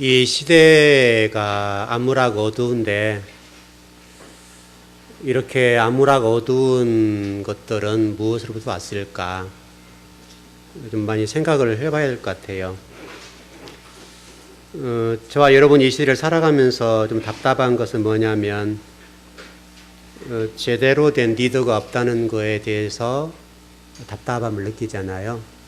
이 시대가 암울하고 어두운데 이렇게 암울하고 어두운 것들은 무엇으로부터 왔을까? 좀 많이 생각을 해봐야 될 것 같아요. 저와 여러분이 이 시대를 살아가면서 좀 답답한 것은 뭐냐면 제대로 된 리더가 없다는 거에 대해서 답답함을 느끼잖아요.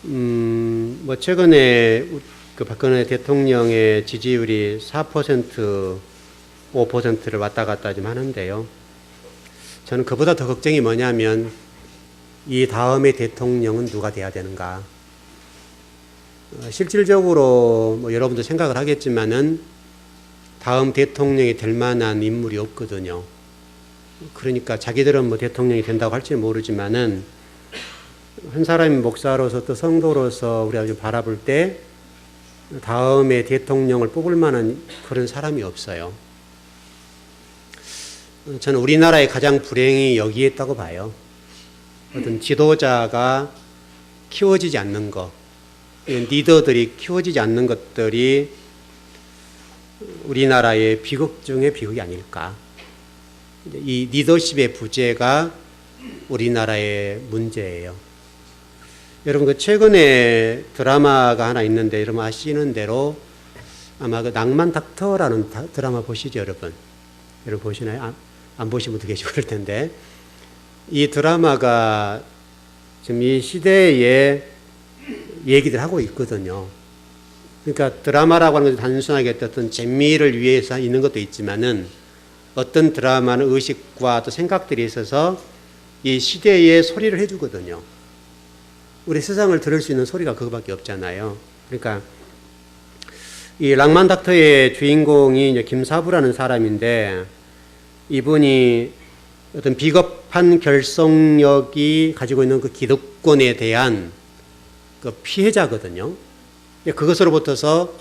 뭐 최근에 그 박근혜 대통령의 지지율이 4%, 5%를 왔다 갔다 좀 하는데요. 저는 그보다 더 걱정이 뭐냐면 이 다음의 대통령은 누가 돼야 되는가. 실질적으로 뭐 여러분도 생각을 하겠지만은 다음 대통령이 될 만한 인물이 없거든요. 그러니까 자기들은 뭐 대통령이 된다고 할지 모르지만은 한 사람의 목사로서 또 성도로서 우리가 좀 바라볼 때 다음에 대통령을 뽑을 만한 그런 사람이 없어요. 저는 우리나라의 가장 불행이 여기에 있다고 봐요. 어떤 지도자가 키워지지 않는 것, 리더들이 키워지지 않는 것들이 우리나라의 비극 중의 비극이 아닐까. 이 리더십의 부재가 우리나라의 문제예요. 여러분 그 최근에 드라마가 하나 있는데 여러분 아시는 대로 아마 그 낭만 닥터라는 드라마 보시죠, 여러분? 여러분 보시나요? 안 보신 분도 계시고 그럴 텐데 이 드라마가 지금 이 시대에 얘기들 하고 있거든요. 그러니까 드라마라고 하는 것은 단순하게 어떤 재미를 위해서 있는 것도 있지만은 어떤 드라마는 의식과 또 생각들이 있어서 이 시대에 소리를 해주거든요. 우리 세상을 들을 수 있는 소리가 그거밖에 없잖아요. 그러니까 이 낭만 닥터의 주인공이 이제 김사부라는 사람인데 이분이 어떤 비겁한 결속력이 가지고 있는 그 기득권에 대한 그 피해자거든요. 그것으로부터서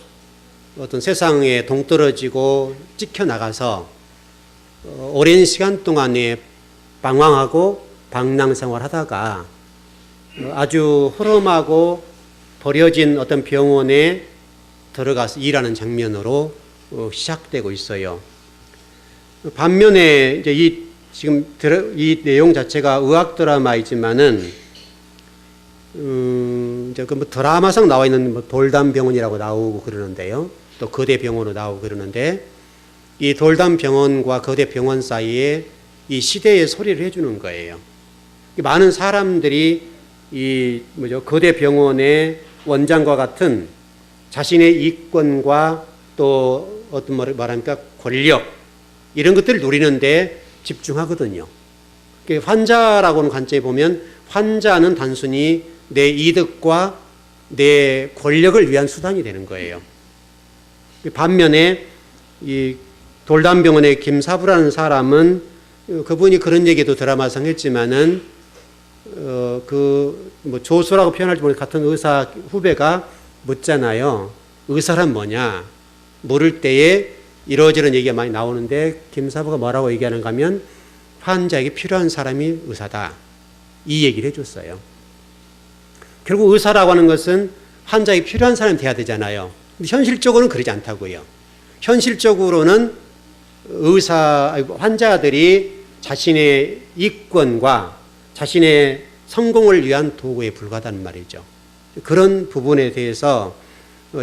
어떤 세상에 동떨어지고 찍혀나가서 오랜 시간 동안에 방황하고 방랑생활 하다가 아주 허름하고 버려진 어떤 병원에 들어가서 일하는 장면으로 시작되고 있어요. 반면에 이제 지금 이 내용 자체가 의학 드라마이지만은 이제 그 뭐 드라마상 나와 있는 뭐 돌담병원이라고 나오고 그러는데요. 또 거대병원으로 나오고 그러는데 이 돌담병원과 거대병원 사이에 이 시대의 소리를 해주는 거예요. 많은 사람들이 이 거대병원의 원장과 같은 자신의 이권과 또 어떤 말합니까 권력 이런 것들을 누리는데 집중하거든요. 환자라고는 관점에 보면 환자는 단순히 내 이득과 내 권력을 위한 수단이 되는 거예요. 반면에 이 돌담병원의 김사부라는 사람은 그분이 그런 얘기도 드라마상 했지만은 뭐 조수라고 표현할지 모르겠는데 같은 의사 후배가 묻잖아요. 의사란 뭐냐? 물을 때에 이러저런 얘기가 많이 나오는데 김사부가 뭐라고 얘기하는가 하면 환자에게 필요한 사람이 의사다. 이 얘기를 해줬어요. 결국 의사라고 하는 것은 환자에게 필요한 사람이 돼야 되잖아요. 근데 현실적으로는 그러지 않다고요. 현실적으로는 환자들이 자신의 이권과 자신의 성공을 위한 도구에 불과하다는 말이죠. 그런 부분에 대해서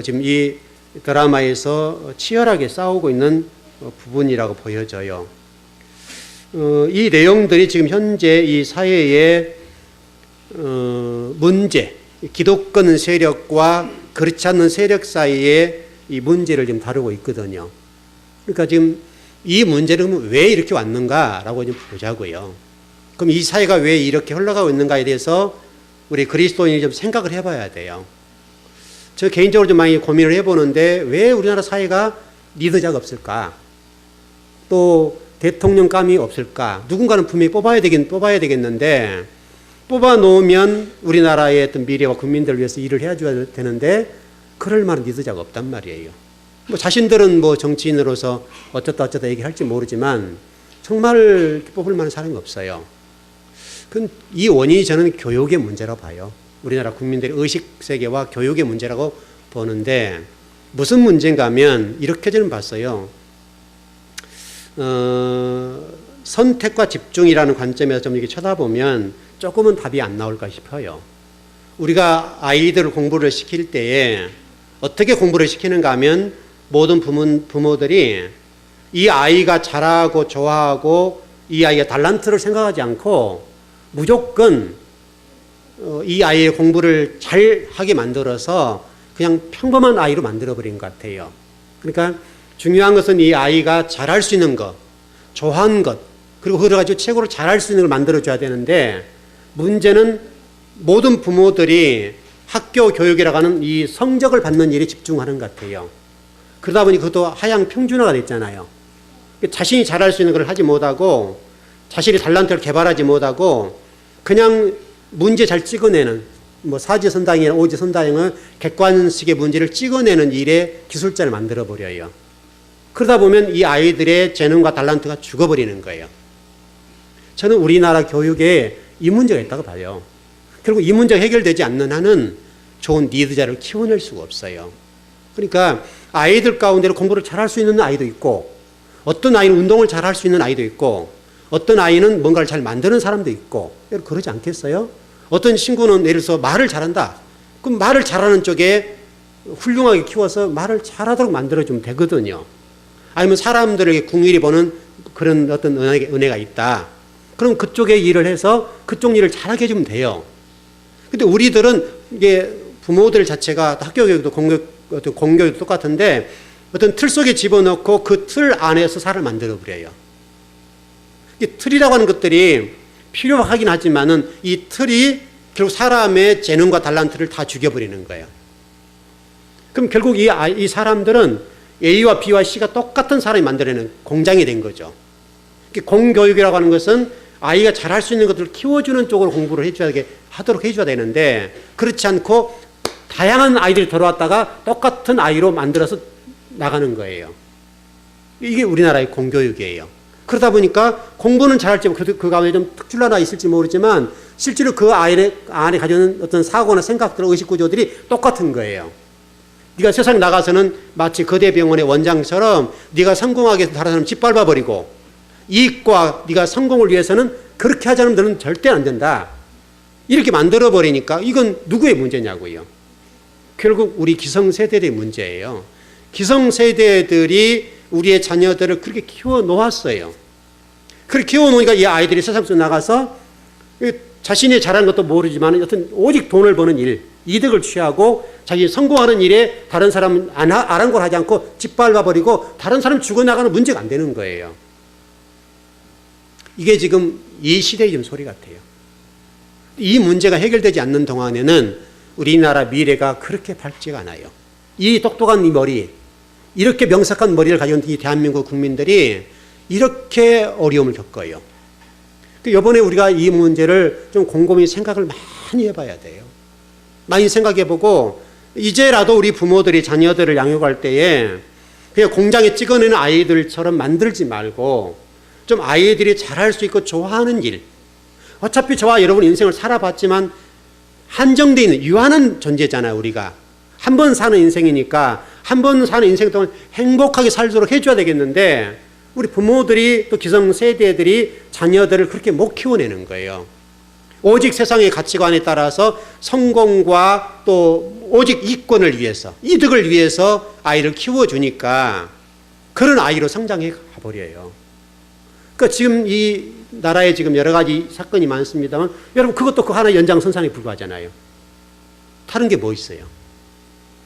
지금 이 드라마에서 치열하게 싸우고 있는 부분이라고 보여져요. 이 내용들이 지금 현재 이 사회의 문제, 기득권 세력과 그렇지 않는 세력 사이의 이 문제를 지금 다루고 있거든요. 그러니까 지금 이 문제는 왜 이렇게 왔는가라고 좀 보자고요. 그럼 이 사회가 왜 이렇게 흘러가고 있는가에 대해서 우리 그리스도인이 좀 생각을 해봐야 돼요. 저 개인적으로 좀 많이 고민을 해보는데 왜 우리나라 사회가 리더자가 없을까? 또 대통령감이 없을까? 누군가는 분명히 뽑아야 되겠는데 뽑아 놓으면 우리나라의 어떤 미래와 국민들을 위해서 일을 해줘야 되는데 그럴 만한 리더자가 없단 말이에요. 뭐 자신들은 뭐 정치인으로서 어쩌다 얘기를 할지 모르지만 정말 뽑을 만한 사람이 없어요. 이 원인이 저는 교육의 문제라고 봐요. 우리나라 국민들의 의식세계와 교육의 문제라고 보는데 무슨 문제인가 하면 이렇게 저는 봤어요. 선택과 집중이라는 관점에서 좀 이렇게 쳐다보면 조금은 답이 안 나올까 싶어요. 우리가 아이들을 공부를 시킬 때에 어떻게 공부를 시키는가 하면 모든 부모들이 이 아이가 잘하고 좋아하고 이 아이의 달란트를 생각하지 않고 무조건 이 아이의 공부를 잘하게 만들어서 그냥 평범한 아이로 만들어버린 것 같아요. 그러니까 중요한 것은 이 아이가 잘할 수 있는 것, 좋아하는 것, 그리고 그걸 가지고 최고로 잘할 수 있는 걸 만들어줘야 되는데 문제는 모든 부모들이 학교 교육이라고 하는 이 성적을 받는 일에 집중하는 것 같아요. 그러다 보니 그것도 하향 평준화가 됐잖아요. 자신이 잘할 수 있는 걸 하지 못하고 자신이 달란트를 개발하지 못하고 그냥 문제 잘 찍어내는 뭐 사지선다형이나 오지선다형은 객관식의 문제를 찍어내는 일에 기술자를 만들어버려요. 그러다 보면 이 아이들의 재능과 달란트가 죽어버리는 거예요. 저는 우리나라 교육에 이 문제가 있다고 봐요. 결국 이 문제가 해결되지 않는 한은 좋은 리더자를 키워낼 수가 없어요. 그러니까 아이들 가운데로 공부를 잘할 수 있는 아이도 있고 어떤 아이는 운동을 잘할 수 있는 아이도 있고 어떤 아이는 뭔가를 잘 만드는 사람도 있고 그러지 않겠어요? 어떤 친구는 예를 들어서 말을 잘한다. 그럼 말을 잘하는 쪽에 훌륭하게 키워서 말을 잘하도록 만들어주면 되거든요. 아니면 사람들에게 궁일이 보는 그런 어떤 은혜가 있다. 그럼 그쪽에 일을 해서 그쪽 일을 잘하게 해주면 돼요. 근데 우리들은 이게 부모들 자체가 학교 교육도 공교육도 똑같은데 어떤 틀 속에 집어넣고 그 틀 안에서 살을 만들어버려요. 이 틀이라고 하는 것들이 필요하긴 하지만은 이 틀이 결국 사람의 재능과 달란트를 다 죽여버리는 거예요. 그럼 결국 이 사람들은 A와 B와 C가 똑같은 사람이 만들어내는 공장이 된 거죠. 공교육이라고 하는 것은 아이가 잘할 수 있는 것들을 키워주는 쪽으로 공부를 하도록 해줘야 되는데 그렇지 않고 다양한 아이들이 들어왔다가 똑같은 아이로 만들어서 나가는 거예요. 이게 우리나라의 공교육이에요. 그러다 보니까 공부는 잘할지 그 가운데 좀 특출난 아이 있을지 모르지만 실제로 그 아이 안에 가지는 어떤 사고나 생각들, 의식 구조들이 똑같은 거예요. 네가 세상 나가서는 마치 거대병원의 원장처럼 네가 성공하기 위해서 다른 사람 짓밟아버리고 이익과 네가 성공을 위해서는 그렇게 하지 않으면 너는 절대 안 된다. 이렇게 만들어버리니까 이건 누구의 문제냐고요. 결국 우리 기성세대의 문제예요. 기성세대들이 우리의 자녀들을 그렇게 키워놓았어요. 그렇게 키워놓으니까 이 아이들이 세상 속에 나가서 자신이 잘하는 것도 모르지만 어떤 오직 돈을 버는 일, 이득을 취하고 자기 성공하는 일에 다른 사람은 아랑곳하지 않고 짓밟아버리고 다른 사람 죽어나가는 문제가 안 되는 거예요. 이게 지금 이 시대의 좀 소리 같아요. 이 문제가 해결되지 않는 동안에는 우리나라 미래가 그렇게 밝지가 않아요. 이 똑똑한 이 머리, 이렇게 명석한 머리를 가진 이 대한민국 국민들이 이렇게 어려움을 겪어요. 이번에 우리가 이 문제를 좀 곰곰이 생각을 많이 해봐야 돼요. 많이 생각해보고 이제라도 우리 부모들이 자녀들을 양육할 때에 그냥 공장에 찍어내는 아이들처럼 만들지 말고 좀 아이들이 잘할 수 있고 좋아하는 일. 어차피 저와 여러분 인생을 살아봤지만 한정되어 있는 유한한 존재잖아요. 우리가 한 번 사는 인생이니까 한 번 사는 인생 동안 행복하게 살도록 해줘야 되겠는데 우리 부모들이 또 기성세대들이 자녀들을 그렇게 못 키워내는 거예요. 오직 세상의 가치관에 따라서 성공과 또 오직 이권을 위해서 이득을 위해서 아이를 키워주니까 그런 아이로 성장해 가버려요. 그러니까 지금 이 나라에 지금 여러 가지 사건이 많습니다만 여러분 그것도 그 하나의 연장선상에 불과하잖아요. 다른 게 뭐 있어요?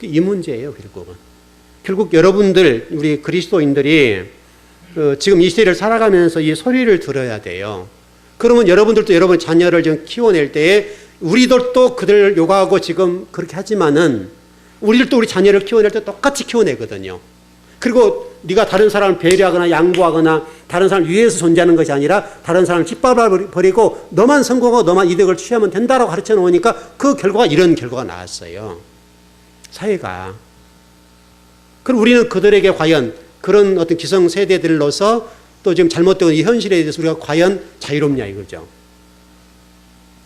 이 문제예요. 결국 여러분들 우리 그리스도인들이 지금 이 시대를 살아가면서 이 소리를 들어야 돼요. 그러면 여러분들도 여러분 자녀를 좀 키워낼 때에 우리들도 그들을 요구하고 지금 그렇게 하지만은 우리들도 우리 자녀를 키워낼 때 똑같이 키워내거든요. 그리고 네가 다른 사람을 배려하거나 양보하거나 다른 사람을 위해서 존재하는 것이 아니라 다른 사람을 짓밟아버리고 너만 성공하고 너만 이득을 취하면 된다라고 가르쳐 놓으니까 그 결과가 이런 결과가 나왔어요. 사회가. 그럼 우리는 그들에게 과연 그런 어떤 기성세대들로서 또 지금 잘못되고 이 현실에 대해서 우리가 과연 자유롭냐 이거죠.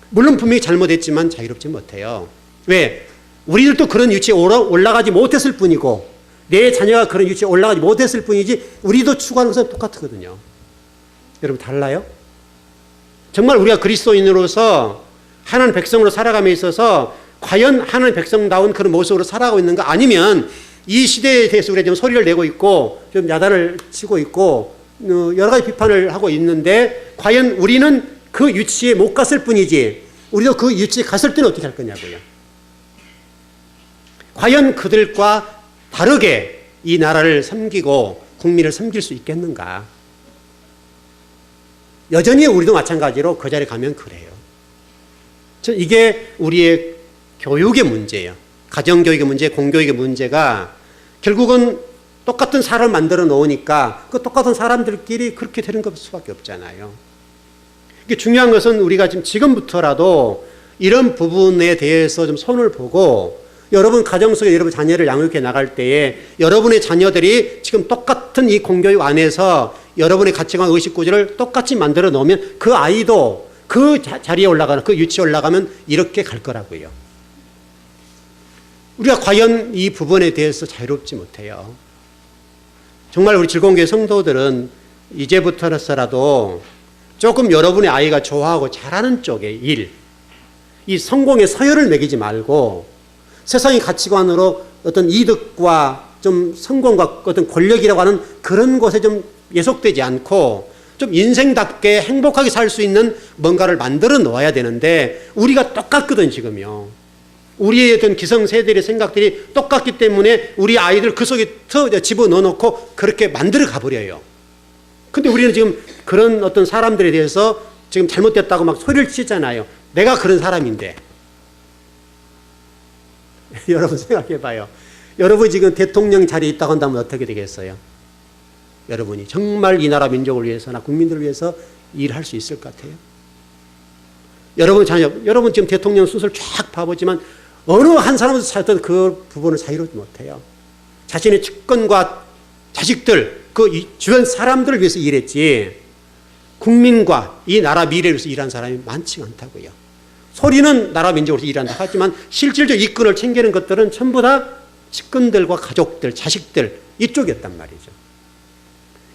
물론 분명히 잘못했지만 자유롭지 못해요. 왜? 우리들도 그런 위치에 올라가지 못했을 뿐이고 내 자녀가 그런 위치에 올라가지 못했을 뿐이지 우리도 추구하는 것은 똑같거든요. 여러분 달라요? 정말 우리가 그리스도인으로서 하나님 백성으로 살아감에 있어서 과연 하나님 백성다운 그런 모습으로 살아가고 있는가? 아니면 이 시대에 대해서 우리가 좀 소리를 내고 있고 좀 야단을 치고 있고 여러 가지 비판을 하고 있는데 과연 우리는 그 위치에 못 갔을 뿐이지 우리도 그 위치에 갔을 때는 어떻게 할 거냐고요. 과연 그들과 다르게 이 나라를 섬기고 국민을 섬길 수 있겠는가? 여전히 우리도 마찬가지로 그 자리에 가면 그래요. 이게 우리의 교육의 문제예요. 가정교육의 문제, 공교육의 문제가 결국은 똑같은 사람을 만들어 놓으니까 그 똑같은 사람들끼리 그렇게 되는 것 수밖에 없잖아요. 이게 중요한 것은 우리가 지금부터라도 이런 부분에 대해서 좀 손을 보고 여러분 가정 속에 여러분 자녀를 양육해 나갈 때에 여러분의 자녀들이 지금 똑같은 이 공교육 안에서 여러분의 가치관 의식 구조를 똑같이 만들어 놓으면 그 아이도 그 자리에 올라가는 그 위치에 올라가면 이렇게 갈 거라고요. 우리가 과연 이 부분에 대해서 자유롭지 못해요. 정말 우리 즐거운교회 성도들은 이제부터라도 조금 여러분의 아이가 좋아하고 잘하는 쪽의 일, 이 성공의 서열을 매기지 말고 세상의 가치관으로 어떤 이득과 좀 성공과 어떤 권력이라고 하는 그런 것에 좀 예속되지 않고 좀 인생답게 행복하게 살 수 있는 뭔가를 만들어 놓아야 되는데 우리가 똑같거든 지금요. 우리의 어떤 기성세대의 생각들이 똑같기 때문에 우리 아이들 그 속에 집어넣어 놓고 그렇게 만들어 가버려요. 근데 우리는 지금 그런 어떤 사람들에 대해서 지금 잘못됐다고 막 소리를 치잖아요. 내가 그런 사람인데. 여러분 생각해 봐요. 여러분이 지금 대통령 자리에 있다고 한다면 어떻게 되겠어요? 여러분이 정말 이 나라 민족을 위해서나 국민들을 위해서 일할 수 있을 것 같아요? 여러분 자녀, 여러분 지금 대통령 수술 쫙 봐보지만 어느 한 사람도 찾던 그 부분을 자유롭지 못해요. 자신의 측근과 자식들, 그 주변 사람들을 위해서 일했지 국민과 이 나라 미래를 위해서 일한 사람이 많지가 않다고요. 소리는 나라 민족으로서 일한다 하지만 실질적으로 이 끈을 챙기는 것들은 전부 다 측근들과 가족들, 자식들 이쪽이었단 말이죠.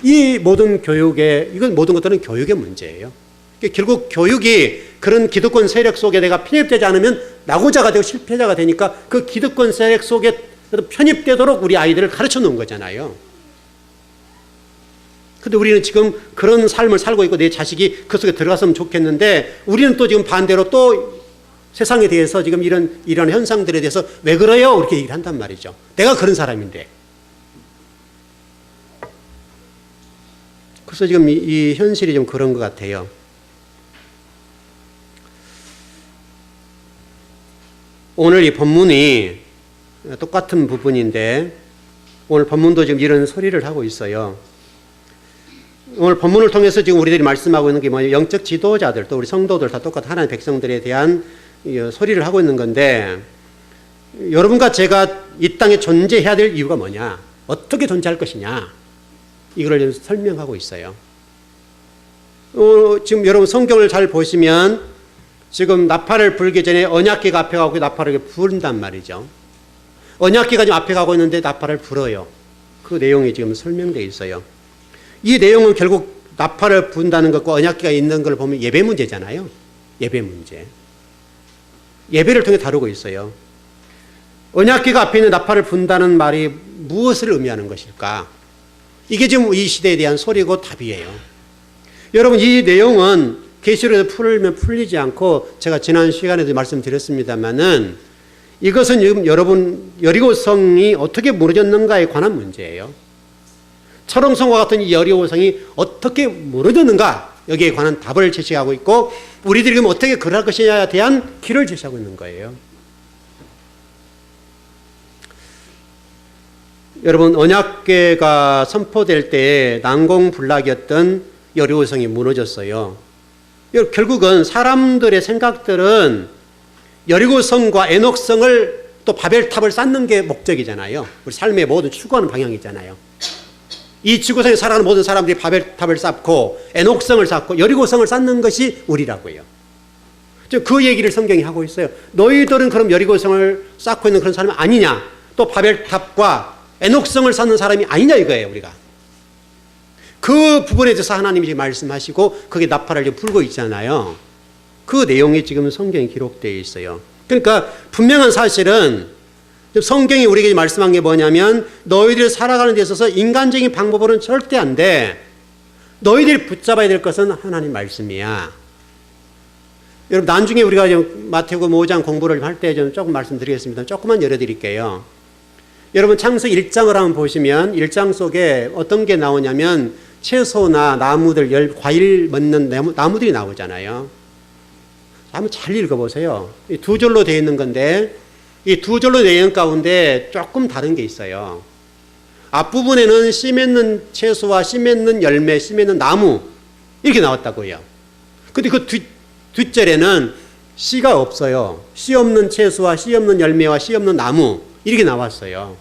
이 모든 교육의, 이건 모든 것들은 교육의 문제예요. 결국 교육이 그런 기득권 세력 속에 내가 편입되지 않으면 낙오자가 되고 실패자가 되니까 그 기득권 세력 속에 편입되도록 우리 아이들을 가르쳐 놓은 거잖아요. 근데 우리는 지금 그런 삶을 살고 있고 내 자식이 그 속에 들어갔으면 좋겠는데 우리는 또 지금 반대로 또 세상에 대해서 지금 이런 현상들에 대해서 왜 그래요? 이렇게 얘기를 한단 말이죠. 내가 그런 사람인데. 그래서 지금 이 현실이 좀 그런 것 같아요. 오늘 이 본문이 똑같은 부분인데 오늘 본문도 지금 이런 소리를 하고 있어요. 오늘 본문을 통해서 지금 우리들이 말씀하고 있는 게 뭐냐면 영적 지도자들 또 우리 성도들 다 똑같은 하나님의 백성들에 대한 소리를 하고 있는 건데 여러분과 제가 이 땅에 존재해야 될 이유가 뭐냐? 어떻게 존재할 것이냐? 이걸 설명하고 있어요. 지금 여러분 성경을 잘 보시면 지금 나팔을 불기 전에 언약궤가 앞에 가고 나팔을 부른단 말이죠. 언약궤가 지금 앞에 가고 있는데 나팔을 불어요. 그 내용이 지금 설명되어 있어요. 이 내용은 결국 나팔을 분다는 것과 언약궤가 있는 걸 보면 예배 문제잖아요. 예배 문제. 예배를 통해 다루고 있어요. 언약궤가 앞에 있는 나팔을 분다는 말이 무엇을 의미하는 것일까? 이게 지금 이 시대에 대한 소리고 답이에요. 여러분 이 내용은 계시록에서 풀면 풀리지 않고 제가 지난 시간에도 말씀드렸습니다마는 이것은 지금 여러분 여리고성이 어떻게 무너졌는가에 관한 문제예요. 철옹성과 같은 이 여리고성이 어떻게 무너졌는가 여기에 관한 답을 제시하고 있고 우리들이 그럼 어떻게 그럴 것이냐에 대한 길을 제시하고 있는 거예요. 여러분 언약궤가 선포될 때 난공불락이었던 여리고성이 무너졌어요. 결국은 사람들의 생각들은 여리고성과 에녹성을 또 바벨탑을 쌓는 게 목적이잖아요. 우리 삶의 모든 추구하는 방향이잖아요. 이 지구상에 살아가는 모든 사람들이 바벨탑을 쌓고 에녹성을 쌓고 여리고성을 쌓는 것이 우리라고요. 그 얘기를 성경이 하고 있어요. 너희들은 그럼 여리고성을 쌓고 있는 그런 사람이 아니냐? 또 바벨탑과 에녹성을 쌓는 사람이 아니냐 이거예요, 우리가. 그 부분에 대해서 하나님이 지금 말씀하시고 거기에 나팔을 지금 불고 있잖아요. 그 내용이 지금 성경에 기록되어 있어요. 그러니까 분명한 사실은 성경이 우리에게 말씀한 게 뭐냐면 너희들이 살아가는 데 있어서 인간적인 방법으로는 절대 안 돼. 너희들이 붙잡아야 될 것은 하나님 말씀이야. 여러분 나중에 우리가 마태복음 5장 공부를 할 때 좀 조금 말씀드리겠습니다. 조금만 열어드릴게요. 여러분 창세기 1장을 한번 보시면 1장 속에 어떤 게 나오냐면 채소나 나무들, 과일 맺는 나무들이 나오잖아요. 한번 잘 읽어보세요. 이 두 절로 되어 있는 건데 이 두 절로 되어 있는 가운데 조금 다른 게 있어요. 앞부분에는 씨 맺는 채소와 씨 맺는 열매, 씨 맺는 나무 이렇게 나왔다고요. 근데 그 뒷절에는 씨가 없어요. 씨 없는 채소와 씨 없는 열매와 씨 없는 나무 이렇게 나왔어요.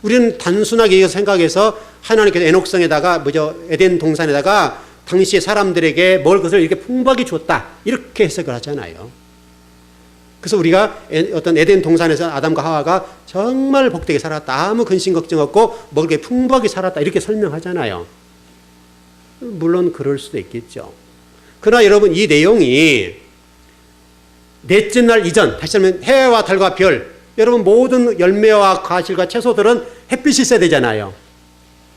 우리는 단순하게 이거 생각해서 하나님께서 에녹성에다가 에덴 동산에다가 당시의 사람들에게 먹을 것을 이렇게 풍부하게 줬다 이렇게 해석을 하잖아요. 그래서 우리가 어떤 에덴 동산에서 아담과 하와가 정말 복되게 살았다. 아무 근심 걱정 없고 먹을 게 풍부하게 살았다. 이렇게 설명하잖아요. 물론 그럴 수도 있겠죠. 그러나 여러분 이 내용이 넷째 날 이전, 다시 말하면 해와 달과 별, 여러분 모든 열매와 과실과 채소들은 햇빛이 있어야 되잖아요.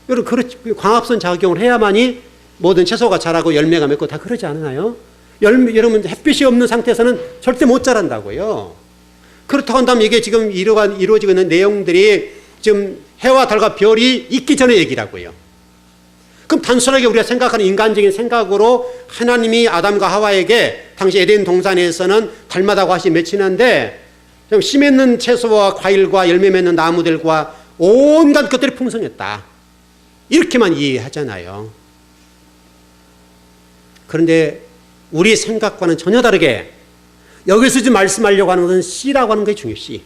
여러분 광합성 작용을 해야만이 모든 채소가 자라고 열매가 맺고 다 그러지 않나요? 여러분 햇빛이 없는 상태에서는 절대 못 자란다고요. 그렇다고 한다면 이게 지금 이루어지고 있는 내용들이 지금 해와 달과 별이 있기 전의 얘기라고요. 그럼 단순하게 우리가 생각하는 인간적인 생각으로 하나님이 아담과 하와에게 당시 에덴 동산에서는 달마다고 하시 맺히는데 씨 맺는 채소와 과일과 열매 맺는 나무들과 온갖 것들이 풍성했다. 이렇게만 이해하잖아요. 그런데 우리 생각과는 전혀 다르게 여기서 지금 말씀하려고 하는 것은 씨라고 하는 게 중요해요. 씨.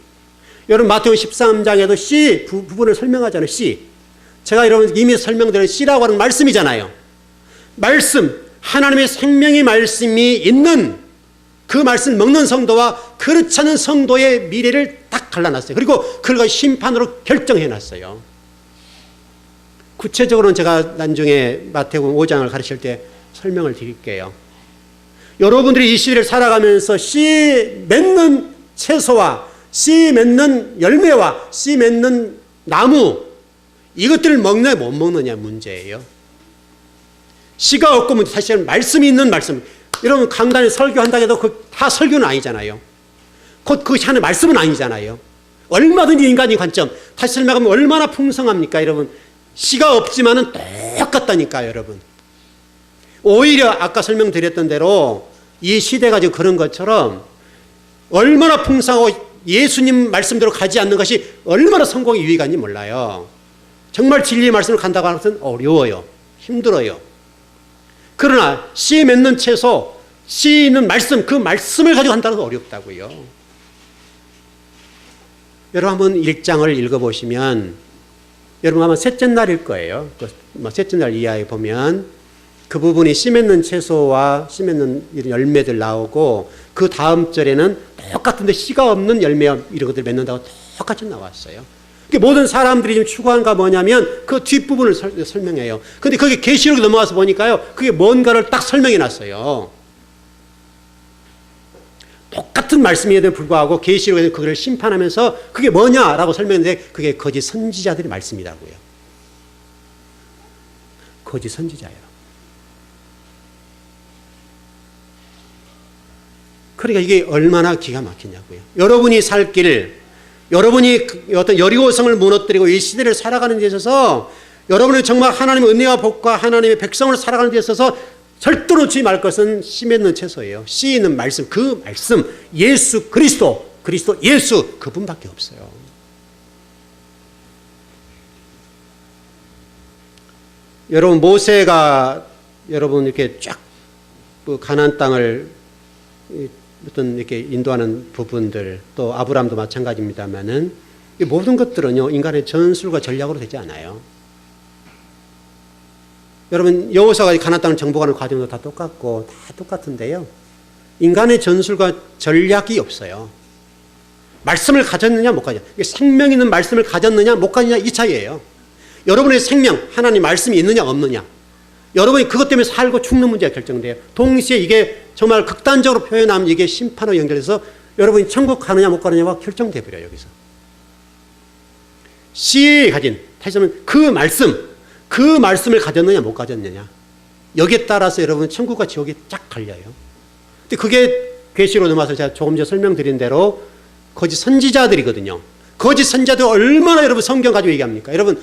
여러분 마태복음 13장에도 씨 부분을 설명하잖아요. 씨. 제가 여러분 이미 설명드린 씨라고 하는 말씀이잖아요. 말씀, 하나님의 생명의 말씀이 있는 그 말씀을 먹는 성도와 그렇지 않은 성도의 미래를 딱 갈라놨어요. 그리고 그걸 심판으로 결정해놨어요. 구체적으로는 제가 나중에 마태복음 5장을 가르칠 때 설명을 드릴게요. 여러분들이 이 시대를 살아가면서 씨 맺는 채소와 씨 맺는 열매와 씨 맺는 나무 이것들을 먹느냐 못 먹느냐 문제예요. 씨가 없고 사실 말씀이 있는 말씀. 여러분 강단에 설교한다 해도 다 설교는 아니잖아요. 곧 그것이 하는 말씀은 아니잖아요. 얼마든지 인간의 관점. 다시 설명하면 얼마나 풍성합니까 여러분. 씨가 없지만은 똑같다니까요 여러분. 오히려 아까 설명드렸던 대로 이 시대가 지금 그런 것처럼 얼마나 풍성하고 예수님 말씀대로 가지 않는 것이 얼마나 성공의 유의가 있는지 몰라요. 정말 진리의 말씀을 간다고 하는 것은 어려워요. 힘들어요. 그러나 씨 맺는 채소, 씨 있는 말씀, 그 말씀을 가지고 한다는 건 어렵다고요. 여러분 한번 1장을 읽어보시면 여러분 아마 셋째 날일 거예요. 셋째 날 이하에 보면 그 부분이 씨 맺는 채소와 씨 맺는 열매들 나오고 그 다음 절에는 똑같은데 씨가 없는 열매와 이런 것들 맺는다고 똑같이 나왔어요. 모든 사람들이 지금 추구한가 뭐냐면 그 뒷부분을 설명해요. 근데 거기 계시록에 넘어가서 보니까요. 그게 뭔가를 딱 설명해 놨어요. 똑같은 말씀에도 불구하고 계시록에서 그걸 심판하면서 그게 뭐냐라고 설명했는데 그게 거짓 선지자들의 말씀이라고요. 거짓 선지자예요. 그러니까 이게 얼마나 기가 막히냐고요. 여러분이 살 길, 여러분이 어떤 여리고성을 무너뜨리고 이 시대를 살아가는 데 있어서 여러분이 정말 하나님의 은혜와 복과 하나님의 백성을 살아가는 데 있어서 절대로 놓지 말 것은 씨 맺는 채소예요. 씨 있는 말씀, 그 말씀 예수 그리스도 예수 그분밖에 없어요. 여러분 모세가 여러분 이렇게 쫙 가나안 땅을 어떤 이렇게 인도하는 부분들 또 아브라함도 마찬가지입니다만은 이 모든 것들은요 인간의 전술과 전략으로 되지 않아요. 여러분 여호수아가 가나안 땅을 정복하는 과정도 다 똑같고 다 똑같은데요. 인간의 전술과 전략이 없어요. 말씀을 가졌느냐 못 가졌느냐, 생명 있는 말씀을 가졌느냐 못 가졌느냐 이 차이예요. 여러분의 생명, 하나님 말씀이 있느냐 없느냐, 여러분이 그것 때문에 살고 죽는 문제가 결정돼요. 동시에 이게 정말 극단적으로 표현하면 이게 심판으로 연결해서 여러분이 천국 가느냐 못 가느냐가 결정돼 버려요. 여기서 씨 가진, 다시 말하면 그 말씀을 가졌느냐 못 가졌느냐, 여기에 따라서 여러분 천국과 지옥이 쫙 갈려요. 근데 그게 계시로 넘어와서 제가 조금 전에 설명드린 대로 거짓 선지자들이거든요. 거짓 선지자들 얼마나 여러분 성경 가지고 얘기합니까? 여러분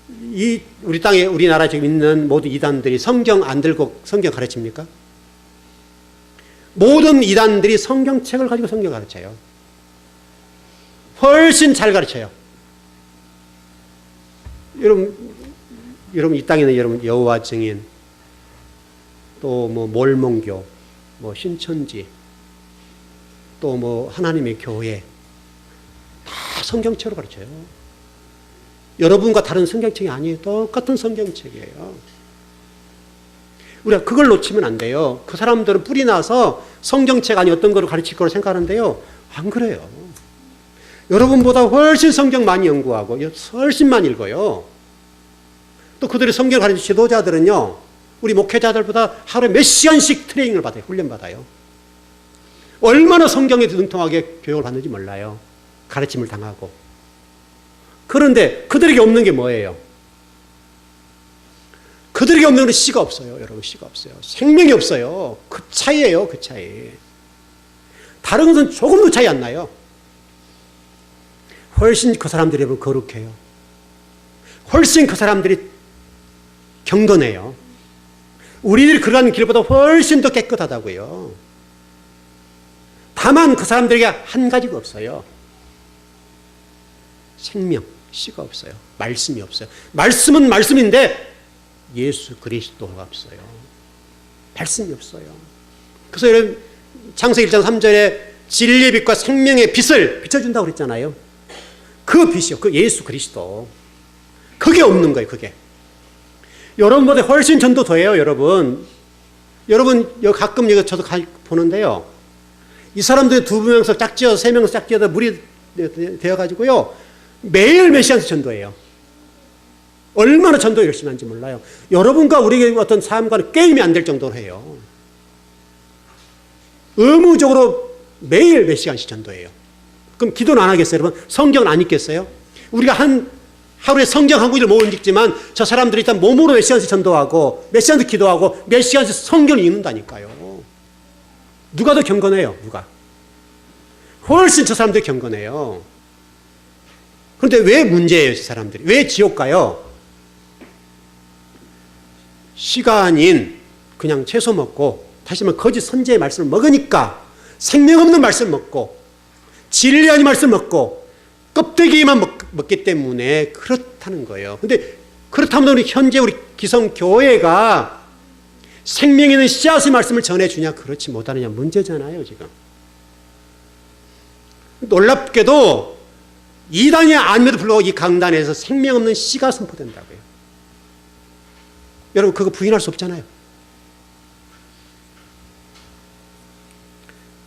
이 우리 땅에, 우리나라에 지금 있는 모든 이단들이 성경 안 들고 성경 가르칩니까? 모든 이단들이 성경책을 가지고 성경 가르쳐요. 훨씬 잘 가르쳐요. 여러분 이 땅에는 여러분 여호와 증인, 또 뭐 몰몬교, 뭐 신천지, 또 뭐 하나님의 교회, 다 성경책으로 가르쳐요. 여러분과 다른 성경책이 아니에요. 똑같은 성경책이에요. 우리가 그걸 놓치면 안 돼요. 그 사람들은 뿔이 나서 성경책 아니 어떤 거를 가르칠 거로 생각하는데요. 안 그래요. 여러분보다 훨씬 성경 많이 연구하고 훨씬 많이 읽어요. 또 그들이 성경 가르치는 지도자들은요, 우리 목회자들보다 하루에 몇 시간씩 트레이닝을 받아요. 훈련 받아요. 얼마나 성경에 능통하게 교육을 받는지 몰라요. 가르침을 당하고. 그런데 그들에게 없는 게 뭐예요? 그들에게 없는 건 씨가 없어요. 여러분, 씨가 없어요. 생명이 없어요. 그 차이예요. 그 차이. 다른 것은 조금도 차이 안 나요. 훨씬 그 사람들이 거룩해요. 훨씬 그 사람들이 경건해요. 우리들이 그러한 길보다 훨씬 더 깨끗하다고요. 다만 그 사람들에게 한 가지가 없어요. 생명, 씨가 없어요. 말씀이 없어요. 말씀은 말씀인데 예수 그리스도가 없어요. 말씀이 없어요. 그래서 여러분 창세기 1장 3절에 진리의 빛과 생명의 빛을 비춰준다고 그랬잖아요. 그 빛이요. 그 예수 그리스도. 그게 없는 거예요. 그게. 여러분보다 훨씬 전도 더해요. 여러분 가끔 저도 보는데요. 이 사람들이 2명씩 짝지어서 3명씩 짝지어서 물이 되어가지고요. 매일 몇 시간씩 전도해요. 얼마나 전도 열심히 하는지 몰라요. 여러분과 우리의 어떤 삶과는 게임이 안 될 정도로 해요. 의무적으로 매일 몇 시간씩 전도해요. 그럼 기도는 안 하겠어요? 여러분 성경은 안 읽겠어요? 우리가 하루에 성경 한 구절 못 읽지만 저 사람들이 일단 몸으로 몇 시간씩 전도하고 몇 시간씩 기도하고 몇 시간씩 성경을 읽는다니까요. 누가 더 경건해요? 누가? 훨씬 저 사람들이 경건해요. 그런데 왜 문제예요? 저 사람들이. 왜 지옥 가요? 시간인 그냥 채소 먹고, 다시 말하면 거짓 선지의 말씀을 먹으니까, 생명 없는 말씀을 먹고 진리 아닌 말씀을 먹고 껍데기만 먹기 때문에 그렇다는 거예요. 그런데 그렇다면 우리 현재 우리 기성교회가 생명 있는 씨앗의 말씀을 전해주냐 그렇지 못하느냐 문제잖아요. 지금 놀랍게도 이단이 아님에도 불구하고 이 강단에서 생명 없는 씨가 선포된다고요. 여러분 그거 부인할 수 없잖아요.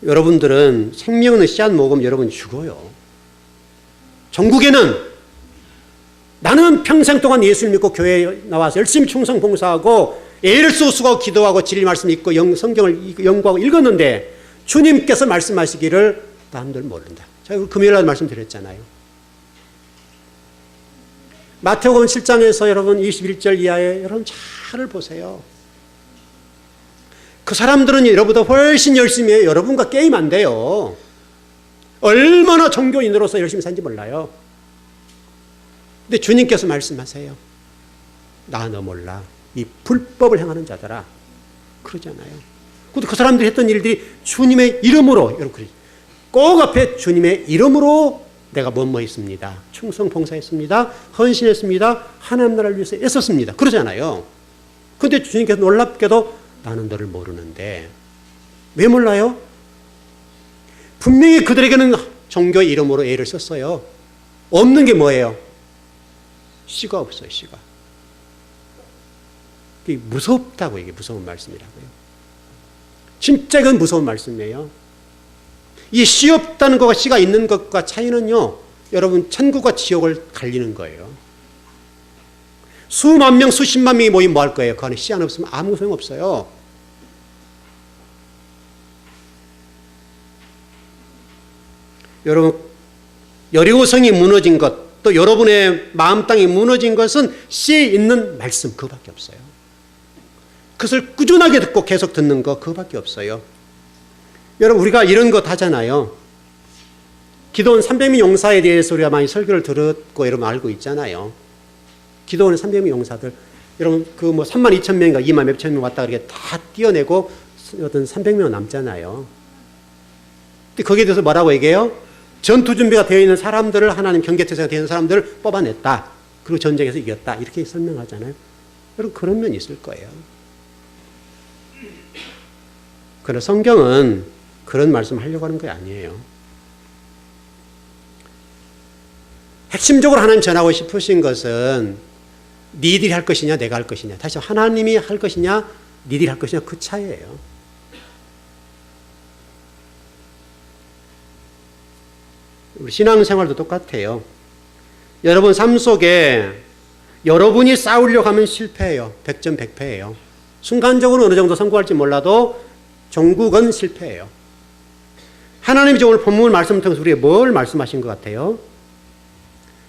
여러분들은 생명 없는 씨앗 먹으면 여러분 죽어요. 전국에는 나는 평생 동안 예수를 믿고 교회에 나와서 열심히 충성 봉사하고 애를 쓰고 수고하고 기도하고 진리 말씀 읽고 성경을 연구하고 읽었는데 주님께서 말씀하시기를 남들 모른다. 제가 금요일날 말씀드렸잖아요. 마태복음 7장에서 여러분 21절 이하에 여러분 잘 보세요. 그 사람들은 여러분보다 훨씬 열심히 해요. 여러분과 게임 안 돼요. 얼마나 종교인으로서 열심히 사는지 몰라요. 근데 주님께서 말씀하세요. 나 너 몰라. 이 불법을 행하는 자들아. 그러잖아요. 근데 그 사람들이 했던 일들이 주님의 이름으로, 여러분, 꼭 앞에 주님의 이름으로 내가 뭐뭐 했습니다. 충성 봉사했습니다. 헌신했습니다. 하나님 나라를 위해서 애썼습니다. 그러잖아요. 근데 주님께서 놀랍게도 나는 너를 모르는데. 왜 몰라요? 분명히 그들에게는 종교의 이름으로 애를 썼어요. 없는 게 뭐예요? 씨가 없어요. 씨가. 이게 무섭다고, 이게 무서운 말씀이라고요. 진짜 이건 무서운 말씀이에요. 이 씨 없다는 것과 씨가 있는 것과 차이는요, 여러분 천국과 지옥을 갈리는 거예요. 수만 명, 수십만 명이 모이면 뭐 할 거예요? 그 안에 씨 하나 없으면 아무 소용 없어요. 여러분, 여리고성이 무너진 것, 또 여러분의 마음 땅이 무너진 것은 씨에 있는 말씀 그거밖에 없어요. 그것을 꾸준하게 듣고 계속 듣는 거 그거밖에 없어요. 여러분, 우리가 이런 것 하잖아요. 기도원 300명 용사에 대해서 우리가 많이 설교를 들었고 여러분 알고 있잖아요. 기도원 300명 용사들, 여러분 그 뭐 3만 2천 명인가 2만 몇천 명 왔다 그렇게 다 띄어내고 어떤 300명 남잖아요. 근데 거기에 대해서 뭐라고 얘기해요? 전투 준비가 되어 있는 사람들을, 하나님 경계태세가 되어 있는 사람들을 뽑아냈다. 그리고 전쟁에서 이겼다. 이렇게 설명하잖아요. 여러분 그런 면이 있을 거예요. 그러나 성경은 그런 말씀을 하려고 하는 게 아니에요. 핵심적으로 하나님 전하고 싶으신 것은 니들이 할 것이냐 내가 할 것이냐, 다시 하나님이 할 것이냐 니들이 할 것이냐, 그 차이예요. 우리 신앙생활도 똑같아요. 여러분 삶 속에 여러분이 싸우려고 하면 실패해요. 100점 100패예요. 순간적으로 어느 정도 성공할지 몰라도 종국은 실패예요. 하나님이 이제 오늘 본문 말씀을 통해서 우리에게 뭘 말씀하신 것 같아요?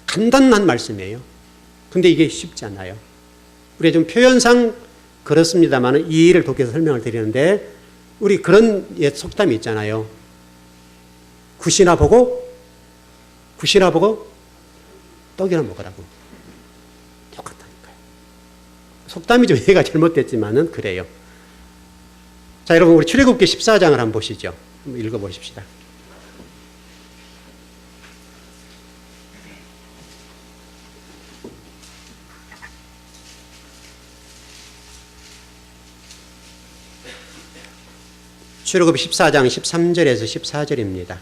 간단한 말씀이에요. 근데 이게 쉽지 않아요. 우리가 좀 표현상 그렇습니다만 이 일을 돕기위해서 설명을 드리는데, 우리 그런 옛 속담이 있잖아요. 굿이나 보고 떡이나 먹으라고. 똑같다니까요. 속담이 좀 이해가 잘못됐지만은 그래요. 자, 여러분 우리 출애굽기 14장을 한번 보시죠. 한번 읽어보십시다. 출애굽기 14장 13절에서 14절입니다.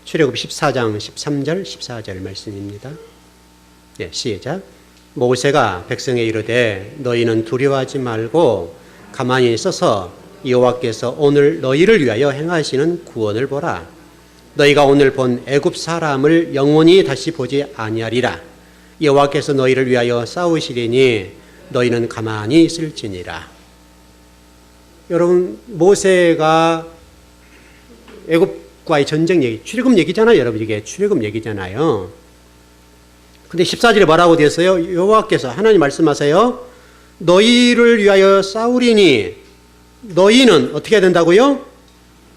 출애굽기 14장 13절 14절 말씀입니다. 예, 시작. 모세가 백성에 이르되 너희는 두려워하지 말고 가만히 있어서 여호와께서 오늘 너희를 위하여 행하시는 구원을 보라. 너희가 오늘 본 애굽 사람을 영원히 다시 보지 아니하리라. 여호와께서 너희를 위하여 싸우시리니 너희는 가만히 있을지니라. 여러분, 모세가 애굽과의 전쟁 얘기, 출애굽 얘기잖아요. 여러분, 이게 출애굽 얘기잖아요. 근데 14절에 뭐라고 되어 있어요? 여호와께서, 하나님 말씀하세요. 너희를 위하여 싸우리니 너희는 어떻게 해야 된다고요?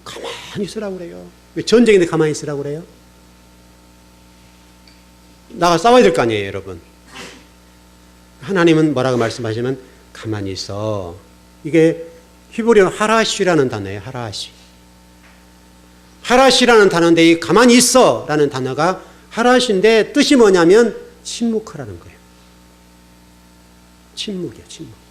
가만히 있으라고 그래요. 왜 전쟁인데 가만히 있으라고 그래요? 나가 싸워야 될 거 아니에요, 여러분. 하나님은 뭐라고 말씀하시면 가만히 있어. 이게 히브리어는 하라시라는 단어예요. 하라시. 하라시라는 단어인데 이 가만히 있어라는 단어가 하라시인데 뜻이 뭐냐면 침묵하라는 거예요. 침묵이에요, 침묵.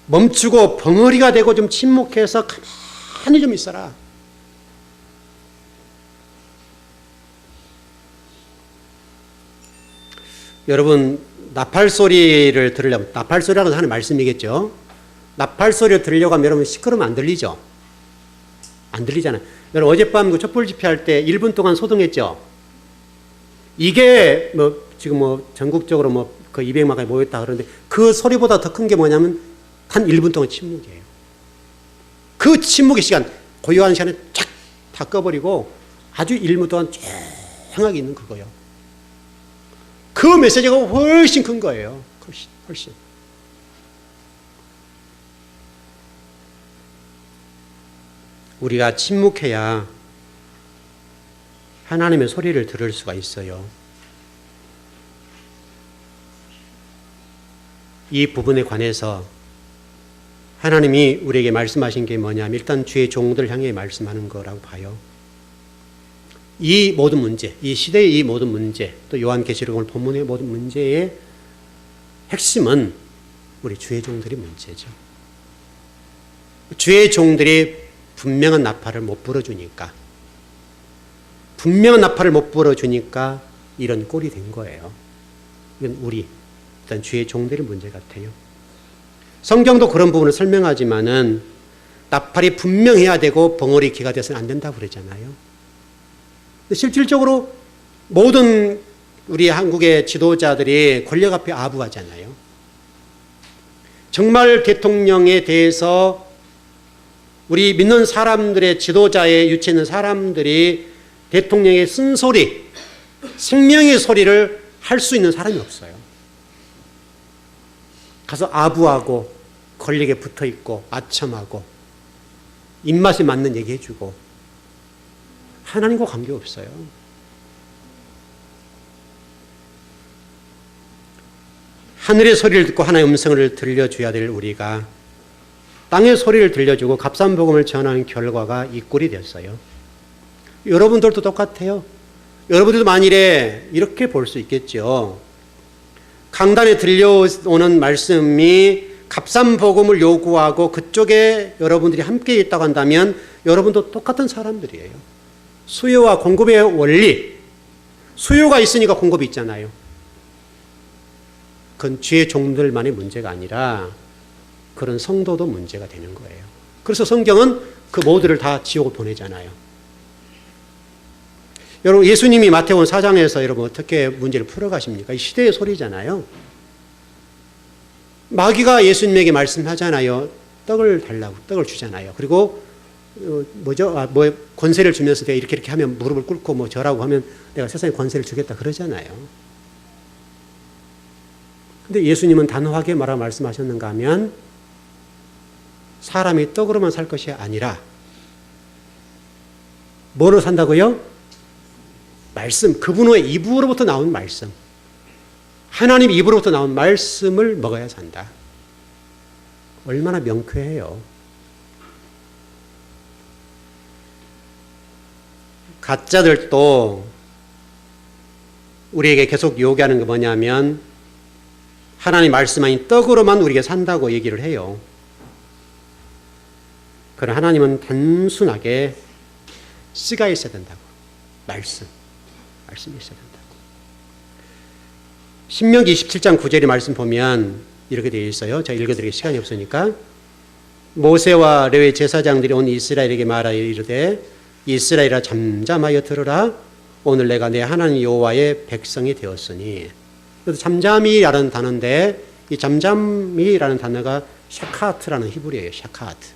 멈추고 벙어리가 되고 좀 침묵해서 가만히 좀 있어라. 여러분, 나팔 소리를 들으려면, 나팔 소리라고 하는 말씀이겠죠. 나팔 소리를 들으려고 하면 여러분 시끄러우면 안 들리죠? 안 들리잖아요. 여러분 어젯밤 그 촛불 집회할 때 1분 동안 소동했죠? 이게 뭐 지금 뭐 전국적으로 뭐 그 200만 가까이 모였다 그러는데 그 소리보다 더 큰 게 뭐냐면 단 1분 동안 침묵이에요. 그 침묵의 시간, 고요한 시간에 쫙 다 꺼버리고 아주 1분 동안 조용하게 있는 그거요. 그 메시지가 훨씬 큰 거예요. 훨씬. 우리가 침묵해야 하나님의 소리를 들을 수가 있어요. 이 부분에 관해서 하나님이 우리에게 말씀하신 게 뭐냐면 일단 주의 종들 향해 말씀하는 거라고 봐요. 이 모든 문제, 이 시대의 이 모든 문제, 또 요한계시록 오늘 본문의 모든 문제의 핵심은 우리 주의 종들의 문제죠. 주의 종들이 분명한 나팔을 못 불어주니까. 분명한 나팔을 못 불어주니까 이런 꼴이 된 거예요. 이건 우리, 일단 주의 종들의 문제 같아요. 성경도 그런 부분을 설명하지만은 나팔이 분명해야 되고 벙어리기가 돼서는 안 된다고 그러잖아요. 근데 실질적으로 모든 우리 한국의 지도자들이 권력 앞에 아부하잖아요. 정말 대통령에 대해서 우리 믿는 사람들의 지도자의 유치에 있는 사람들이 대통령의 쓴소리, 생명의 소리를 할 수 있는 사람이 없어요. 가서 아부하고 권력에 붙어있고 아첨하고 입맛에 맞는 얘기 해주고 하나님과 관계없어요. 하늘의 소리를 듣고 하나님의 음성을 들려줘야 될 우리가 땅의 소리를 들려주고 값싼 복음을 전하는 결과가 이 꼴이 됐어요. 여러분들도 똑같아요. 여러분들도 만일에 이렇게 볼 수 있겠죠. 강단에 들려오는 말씀이 값싼 복음을 요구하고 그쪽에 여러분들이 함께 있다고 한다면 여러분도 똑같은 사람들이에요. 수요와 공급의 원리, 수요가 있으니까 공급이 있잖아요. 그건 주의 종들만의 문제가 아니라 그런 성도도 문제가 되는 거예요. 그래서 성경은 그 모두를 다 지옥을 보내잖아요. 여러분, 예수님이 마태복음 4장에서 여러분 어떻게 문제를 풀어가십니까? 이 시대의 소리잖아요. 마귀가 예수님에게 말씀하잖아요. 떡을 달라고, 떡을 주잖아요. 그리고 권세를 주면서 내가 이렇게 하면 무릎을 꿇고 저라고 하면 내가 세상에 권세를 주겠다 그러잖아요. 근데 예수님은 단호하게 말씀하셨는가 하면 사람이 떡으로만 살 것이 아니라 뭐로 산다고요? 말씀, 그분의 입으로부터 나온 말씀, 하나님 입으로부터 나온 말씀을 먹어야 산다. 얼마나 명쾌해요. 가짜들도 우리에게 계속 요구하는 게 뭐냐면 하나님 말씀 아닌 떡으로만 우리에게 산다고 얘기를 해요. 그러나 하나님은 단순하게 씨가 있어야 된다고. 말씀이 있어야 된다고. 신명기 27장 9절의 말씀 보면 이렇게 되어 있어요. 제가 읽어드리기 시간이 없으니까. 모세와 레위 제사장들이 온 이스라엘에게 말하여 이르되 이스라엘아 잠잠하여 들으라. 오늘 내가 내 하나님 여호와의 백성이 되었으니. 그래서 잠잠이라는 단어인데 이 잠잠이라는 단어가 샤카트라는 히브리어예요. 샤카트.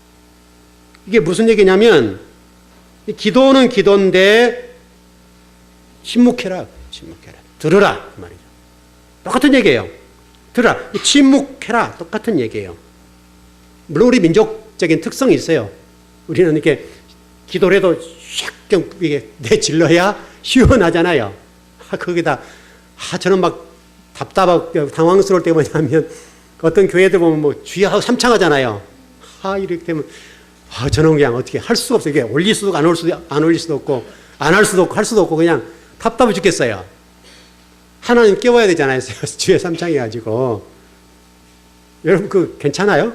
이게 무슨 얘기냐면 기도는 기도인데 침묵해라. 들으라 그 말이죠. 똑같은 얘기예요. 들으라. 침묵해라. 똑같은 얘기예요. 물론 우리 민족적인 특성이 있어요. 우리는 이렇게 기도를 해도 샥 이게 내질러야 시원하잖아요. 거기다 저는 막 답답하고 당황스러울 때가 뭐냐면 어떤 교회들 보면 주여 삼창하잖아요. 이렇게 되면 저는 그냥 어떻게 할 수가 없어요. 이게 올릴 수도 안 올릴 수도 없고 안 할 수도 없고 할 수도 없고 그냥 답답해 죽겠어요. 하나님 깨워야 되잖아요. 주여 삼창해가지고. 여러분 괜찮아요?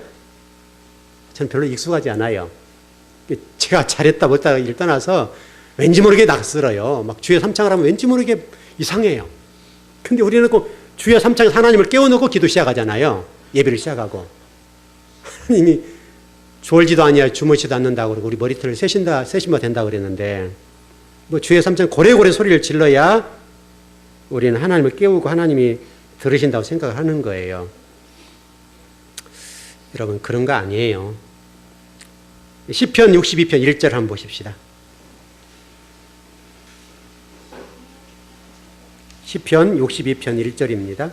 저는 별로 익숙하지 않아요. 제가 잘했다 못했다 일 떠나서 왠지 모르게 낯설어요. 막 주여 삼창을 하면 왠지 모르게 이상해요. 근데 우리는 주여 삼창에서 하나님을 깨워놓고 기도 시작하잖아요. 예배를 시작하고. 하나님이 졸지도 아니야 주무시지도 않는다고 그러고 우리 머리털을 세신바 된다고 그랬는데 주여 삼창 고래고래 소리를 질러야 우리는 하나님을 깨우고 하나님이 들으신다고 생각을 하는 거예요. 여러분 그런 거 아니에요. 시편 62편 1절 한번 보십시다. 시편 62편 1절입니다.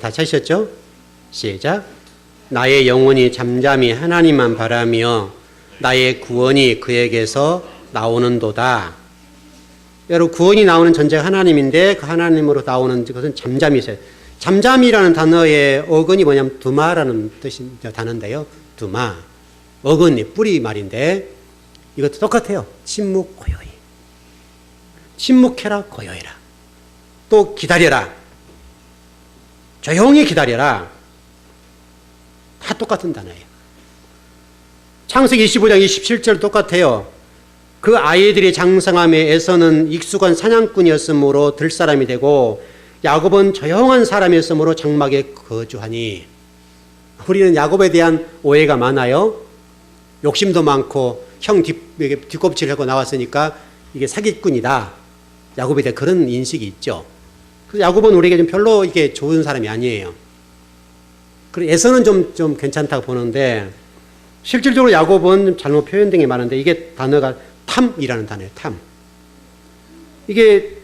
다 찾으셨죠? 시작. 나의 영혼이 잠잠히 하나님만 바라며 나의 구원이 그에게서 나오는도다. 여러분 구원이 나오는 전제가 하나님인데 그 하나님으로 나오는 것은 잠잠히 있어요. 잠잠이라는 단어의 어근이 뭐냐면 두마라는 뜻인 단어인데요. 두마. 어근이 뿌리 말인데 이것도 똑같아요. 침묵 고요히. 침묵해라 고요해라. 또 기다려라. 조용히 기다려라. 다 똑같은 단어예요. 창세기 25장 27절 똑같아요. 그 아이들이 장성함에 에서는 익숙한 사냥꾼이었으므로 들사람이 되고 야곱은 조용한 사람이었으므로 장막에 거주하니. 우리는 야곱에 대한 오해가 많아요. 욕심도 많고 형 뒷꼽질을 하고 나왔으니까 이게 사기꾼이다. 야곱에 대한 그런 인식이 있죠. 그래서 야곱은 우리에게 좀 별로 이게 좋은 사람이 아니에요. 그리고 에서는 좀 괜찮다고 보는데 실질적으로 야곱은 잘못 표현된 게 많은데 이게 단어가 탐이라는 단어예요. 탐. 이게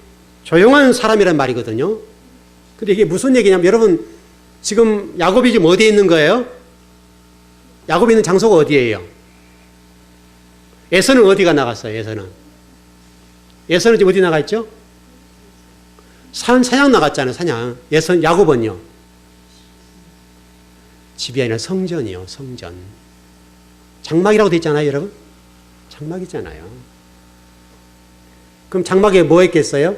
조용한 사람이란 말이거든요. 근데 이게 무슨 얘기냐면 여러분 지금 야곱이 지금 어디에 있는 거예요? 야곱이 있는 장소가 어디예요? 에서는 어디가 나갔어요? 에서는 지금 어디 나가 있죠? 사냥 나갔잖아요. 사냥. 야곱은요? 집이 아니라 성전이요. 성전. 장막이라고 되어 있잖아요. 여러분. 장막이잖아요. 그럼 장막에 뭐 했겠어요?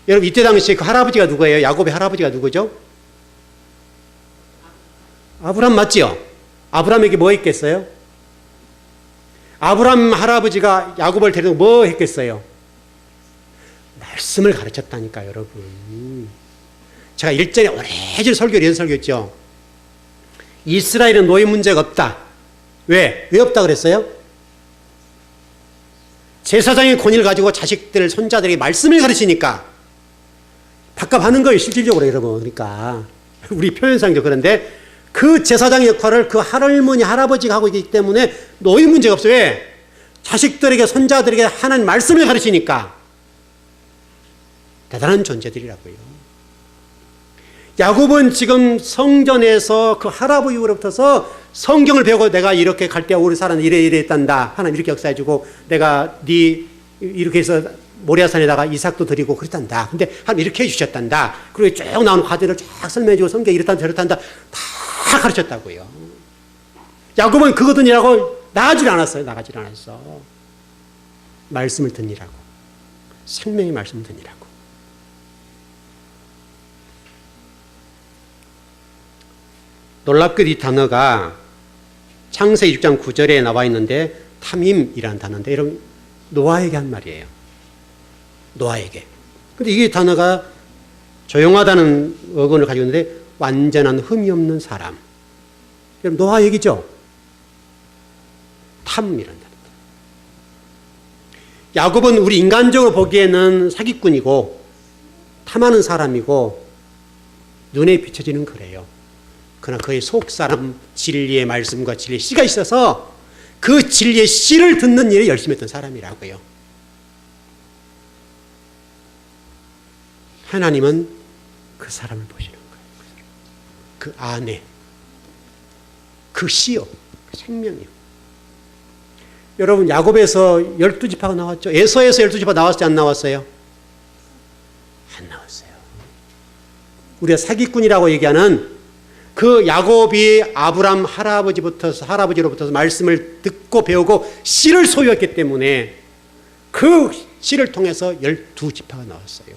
여러분 이때 당시에 그 할아버지가 누구예요? 야곱의 할아버지가 누구죠? 아브람 맞지요? 아브람에게 뭐 했겠어요? 아브람 할아버지가 야곱을 데리고 뭐 했겠어요? 말씀을 가르쳤다니까 여러분. 제가 일전에 오래전 설교를 이런 설교했죠. 이스라엘은 노예 문제가 없다. 왜 없다 그랬어요? 제사장의 권위를 가지고 자식들, 손자들에게 말씀을 가르치니까 답답하는 거예요. 실질적으로 여러분. 그러니까 우리 표현상도 그런데 그 제사장의 역할을 그 할머니, 할아버지가 하고 있기 때문에 노예 문제가 없어요. 왜? 자식들에게, 손자들에게 하나님 말씀을 가르치니까 대단한 존재들이라고요. 야곱은 지금 성전에서 그 할아버지로부터서 성경을 배우고 내가 이렇게 갈대아 우리 사람 이래 했단다. 하나님 이렇게 역사해주고 내가 네 이렇게 해서 모리아산에다가 이삭도 드리고 그랬단다. 근데 하나님 이렇게 해주셨단다. 그리고 쭉 나오는 과제를 쫙 설명해주고 성경이 이렇단다 저렇단다 다 가르쳤다고요. 야곱은 그거든이라고 나가질 않았어요. 나가질 않았어. 말씀을 듣니라고. 생명의 말씀을 듣니라고. 놀랍게도 이 단어가 창세기 6장 9절에 나와 있는데 탐임이라는 단어인데 여러분 노아에게 한 말이에요. 노아에게. 근데 이 단어가 조용하다는 어근을 가지고 있는데 완전한 흠이 없는 사람. 여러분 노아 얘기죠? 탐이라는 단어. 야곱은 우리 인간적으로 보기에는 사기꾼이고 탐하는 사람이고 눈에 비춰지는 그래요. 그러나 그의 속사람 진리의 말씀과 진리의 씨가 있어서 그 진리의 씨를 듣는 일에 열심히 했던 사람이라고요. 하나님은 그 사람을 보시는 거예요. 그 안에 그 씨요. 그 생명이요. 여러분 야곱에서 12지파가 나왔죠. 에서에서 12지파 나왔지 안 나왔어요? 안 나왔어요. 우리가 사기꾼이라고 얘기하는 그 야곱이 아브람 할아버지로부터 말씀을 듣고 배우고 씨를 소유했기 때문에 그 씨를 통해서 12지파가 나왔어요.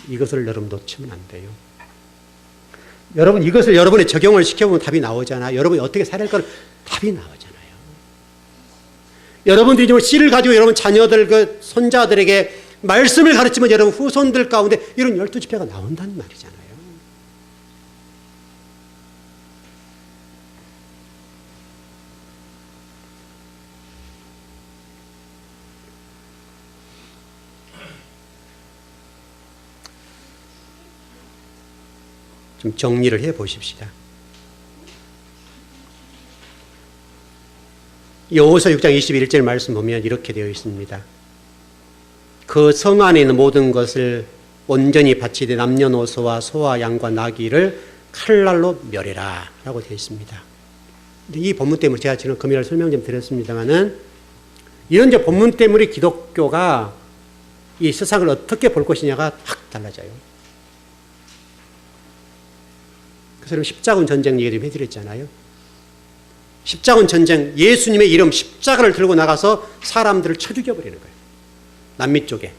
이것을 여러분 놓치면 안 돼요. 여러분 이것을 여러분의 적용을 시켜보면 답이 나오잖아요. 여러분이 어떻게 살아야 할까 답이 나오잖아요. 여러분들이 좀 씨를 가지고 여러분 자녀들, 그 손자들에게 말씀을 가르치면 여러분 후손들 가운데 이런 12지파가 나온다는 말이잖아요. 좀 정리를 해 보십시다. 여호수아 6장 21절 말씀 보면 이렇게 되어 있습니다. 그 성 안에 있는 모든 것을 온전히 바치되 남녀노소와 소와 양과 나귀를 칼날로 멸해라 라고 되어 있습니다. 이 본문 때문에 제가 지금 금요일 설명 좀 드렸습니다만은 이런 본문 때문에 기독교가 이 세상을 어떻게 볼 것이냐가 확 달라져요. 그래서 여러분 십자군 전쟁 얘기 좀 해드렸잖아요. 십자군 전쟁, 예수님의 이름 십자가를 들고 나가서 사람들을 쳐 죽여버리는 거예요. 남미 쪽에.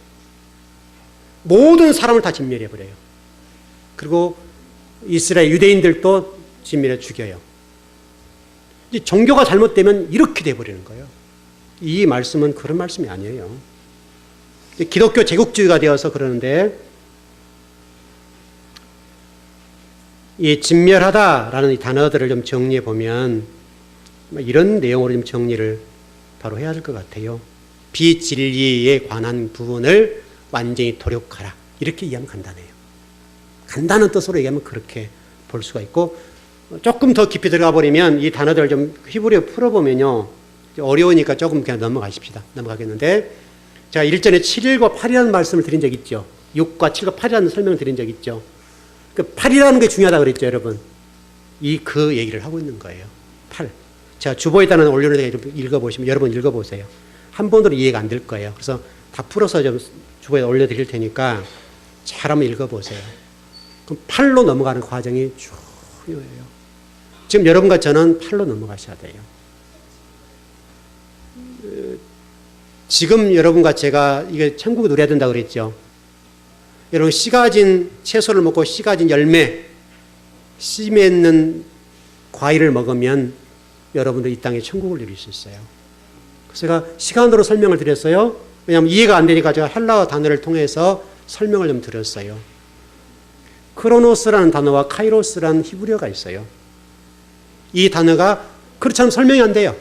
모든 사람을 다 진멸해버려요. 그리고 이스라엘 유대인들도 진멸해 죽여요. 이제 종교가 잘못되면 이렇게 돼버리는 거예요. 이 말씀은 그런 말씀이 아니에요. 기독교 제국주의가 되어서 그러는데, 이 진멸하다라는 이 단어들을 좀 정리해 보면 이런 내용으로 좀 정리를 바로 해야 될 것 같아요. 비진리에 관한 부분을 완전히 도력하라. 이렇게 이해하면 간단해요. 간단한 뜻으로 얘기하면 그렇게 볼 수가 있고, 조금 더 깊이 들어가 버리면 이 단어들을 좀 히브리어 풀어보면요. 어려우니까 조금 그냥 넘어가십시다. 넘어가겠는데, 제가 일전에 7일과 8이라는 말씀을 드린 적 있죠. 6과 7과 8이라는 설명을 드린 적 있죠. 그 8이라는 게 중요하다고 그랬죠, 여러분. 그 얘기를 하고 있는 거예요. 8. 제가 주보에다는 올려놓은 데 읽어보시면, 여러분 읽어보세요. 한 번으로 이해가 안 될 거예요. 그래서 다 풀어서 좀 주보에 올려드릴 테니까 잘 한번 읽어보세요. 그럼 8로 넘어가는 과정이 중요해요. 지금 여러분과 저는 8로 넘어가셔야 돼요. 지금 여러분과 제가 이게 천국을 누려야 된다고 그랬죠. 여러분, 씨 가진 채소를 먹고 씨 가진 열매, 씨 맺는 과일을 먹으면 여러분도 이 땅에 천국을 누릴 수 있어요. 그래서 제가 시간으로 설명을 드렸어요. 왜냐하면 이해가 안 되니까 제가 헬라어 단어를 통해서 설명을 좀 드렸어요. 크로노스라는 단어와 카이로스라는 히브리어가 있어요. 이 단어가 그렇지 않으면 설명이 안 돼요.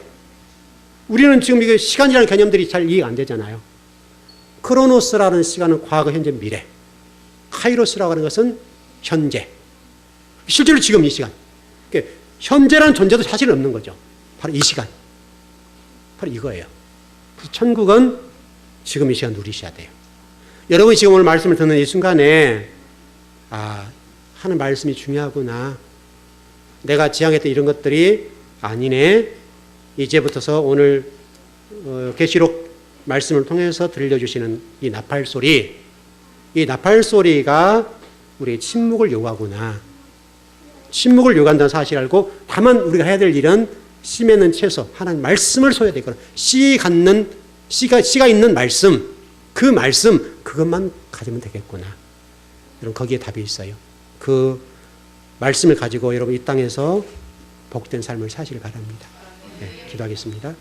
우리는 지금 이게 시간이라는 개념들이 잘 이해가 안 되잖아요. 크로노스라는 시간은 과거, 현재, 미래. 카이로스라고 하는 것은 현재. 실제로 지금 이 시간. 그러니까 현재라는 존재도 사실은 없는 거죠. 바로 이 시간. 바로 이거예요. 그래서 천국은 지금 이 시간 누리셔야 돼요. 여러분이 지금 오늘 말씀을 듣는 이 순간에 하는 말씀이 중요하구나. 내가 지향했던 이런 것들이 아니네. 이제부터서 오늘 계시록 말씀을 통해서 들려주시는 이 나팔 소리, 이 나팔 소리가 우리의 침묵을 요구하구나. 침묵을 요구한다는 사실을 알고, 다만 우리가 해야 될 일은 씨 맺는 채소, 하나님 말씀을 소유해야 되거나, 씨가 있는 말씀, 그 말씀, 그것만 가지면 되겠구나. 여러분, 거기에 답이 있어요. 그 말씀을 가지고 여러분 이 땅에서 복된 삶을 사시길 바랍니다. 네, 기도하겠습니다.